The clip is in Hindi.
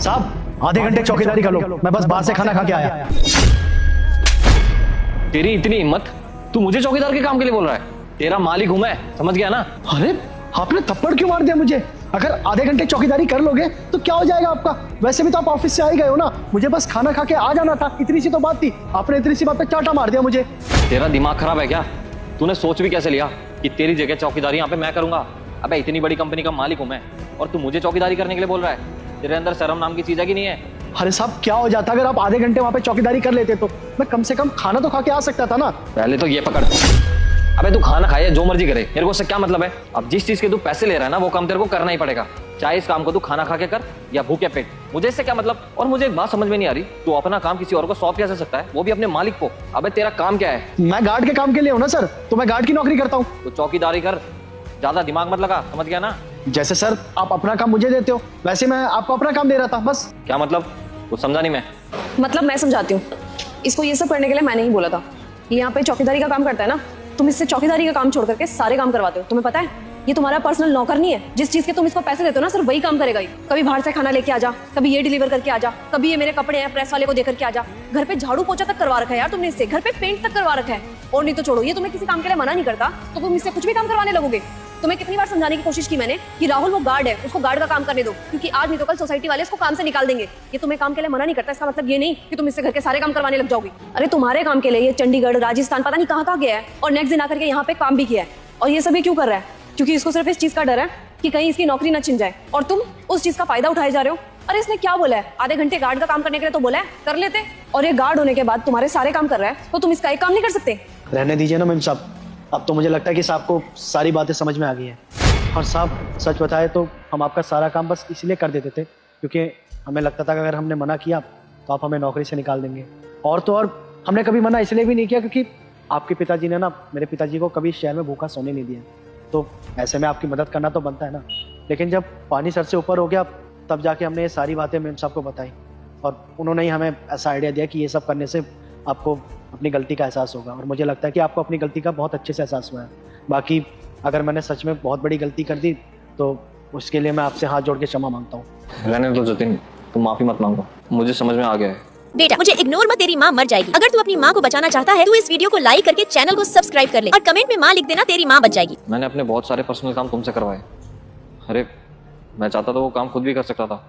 साहब आधे घंटे चौकीदारी कर लो, मैं बस बाहर से खाना खा के आया। तेरी इतनी हिम्मत, तू मुझे चौकीदार के काम के लिए बोल रहा है? तेरा मालिक हूं मैं, समझ गया ना? अरे आपने थप्पड़ क्यों मार दिया मुझे? अगर आधे घंटे चौकीदारी कर लोगे तो क्या हो जाएगा आपका? वैसे भी तो आप ऑफिस से आ ही गए हो ना, मुझे बस खाना खा के आ जाना था, इतनी सी तो बात थी। आपने इतनी सी बात पे चाटा मार दिया मुझे। तेरा दिमाग खराब है क्या? तूने सोच भी कैसे लिया कि तेरी जगह चौकीदारी यहाँ पे मैं करूंगा? अबे इतनी बड़ी कंपनी का मालिक हूं मैं, और तू मुझे चौकीदारी करने के लिए बोल रहा है? तेरे अंदर शर्म नाम की चीज है कि नहीं है? अरे साहब क्या हो जाता अगर आप आधे घंटे वहां पे चौकीदारी कर लेते तो? मैं कम से कम खाना तो खा के आ सकता था ना। पहले तो ये पकड़। अबे तू खाना खाए जो मर्जी करे, मेरे को उससे क्या मतलब है? अब जिस चीज के तू पैसे ले रहा है ना, वो काम तेरे को करना ही पड़ेगा, चाहे इस काम को तू खाना खा के कर या भूखे पेट। मुझे इससे क्या मतलब? और मुझे एक बात समझ में नहीं आ रही, तू अपना काम किसी और को सौंप कैसे सकता है, वो भी अपने मालिक को? अबे तेरा काम क्या है? मैं गार्ड के काम के लिए हूँ ना सर, तो मैं गार्ड की नौकरी करता हूँ। तो चौकीदारी कर, ज्यादा दिमाग मत लगा, समझ गया ना? जैसे सर आप अपना काम मुझे देते हो, वैसे मैं आपको अपना काम दे रहा था बस। क्या मतलब? कुछ समझा नहीं मैं। मतलब मैं समझाती हूँ। इसको ये सब करने के लिए मैंने ही बोला था। ये यहाँ पे चौकीदारी का काम करता है ना, तुम इससे चौकीदारी का काम छोड़ करके सारे काम करवाते हो। तुम्हें पता है ये तुम्हारा पर्सनल नौकर नहीं है। जिस चीज के तुम इसको पैसे देते हो ना, सिर्फ वही काम करेगा। कभी बाहर से खाना लेके आ जा, कभी ये डिलीवर करके आ जा, कभी ये मेरे कपड़े हैं प्रेस वाले को देकर के आ जा। घर पे झाड़ू पोछा तक करवा रखा है यार तुमने इससे, घर पे पेंट तक करवा रखा है। और नहीं तो छोड़ो, ये तुम्हें किसी काम के लिए मना नहीं करता तो तुम इससे कुछ भी काम करवाने लगोगे। तुम्हें कितनी बार समझाने की कोशिश की मैंने कि राहुल वो गार्ड है, उसको गार्ड का काम करने दो, क्योंकि आज नहीं तो कल सोसाइटी वाले इसको काम से निकाल देंगे। ये तुम्हें काम के लिए मना नहीं करता, इसका मतलब ये नहीं कि तुम इससे घर के सारे काम करवाने लग जाओगे। अरे तुम्हारे काम के लिए ये चंडीगढ़ राजस्थान पता नहीं कहाँ गया है, और नेक्स्ट दिन आकर के यहाँ पे काम भी किया है। और ये सभी क्यों कर रहा है? क्योंकि इसको सिर्फ इस चीज का डर है कि कहीं इसकी नौकरी न छिन जाए, और तुम उस चीज का फायदा उठाए जा रहे हो। अरे इसने क्या बोला है? आधे घंटे गार्ड का काम करने के लिए तो बोला है, कर लेते। और ये गार्ड होने के बाद तुम्हारे सारे काम कर रहा है, तो तुम इसका एक काम नहीं कर सकते? रहने दीजिए ना मैम साहब, अब तो मुझे लगता है कि साहब को सारी बातें समझ में आ गई है। और साहब सच बताए तो हम आपका सारा काम बस इसलिए कर देते थे क्योंकि हमें लगता था कि अगर हमने मना किया तो आप हमें नौकरी से निकाल देंगे। और तो और हमने कभी मना इसलिए भी नहीं किया क्योंकि आपके पिताजी ने ना मेरे पिताजी को कभी शहर में भूखा सोने नहीं दिया, तो ऐसे में आपकी मदद करना तो बनता है ना। लेकिन जब पानी सर से ऊपर हो गया तब जाके हमने ये सारी बातें मैम साहब को बताई, और उन्होंने ही हमें ऐसा आइडिया दिया कि ये सब करने से आपको अपनी गलती का एहसास होगा। और मुझे लगता है कि आपको अपनी गलती का बहुत अच्छे से एहसास हुआ है। बाकी अगर मैंने सच में बहुत बड़ी गलती कर दी तो उसके लिए मैं आपसे हाथ जोड़ के क्षमा मांगता हूँ। रहने दो जतिन, तुम माफी मत मांगो, मुझे समझ में आ गया है। बेटा मुझे इग्नोर मत, तेरी माँ मर जाएगी। अगर तू अपनी माँ को बचाना चाहता है तो इस वीडियो को लाइक करके चैनल को सब्सक्राइब कर ले, और कमेंट में माँ लिख देना, तेरी माँ बच जाएगी। मैंने अपने बहुत सारे पर्सनल काम तुमसे करवाए। अरे मैं चाहता तो वो काम खुद भी कर सकता था,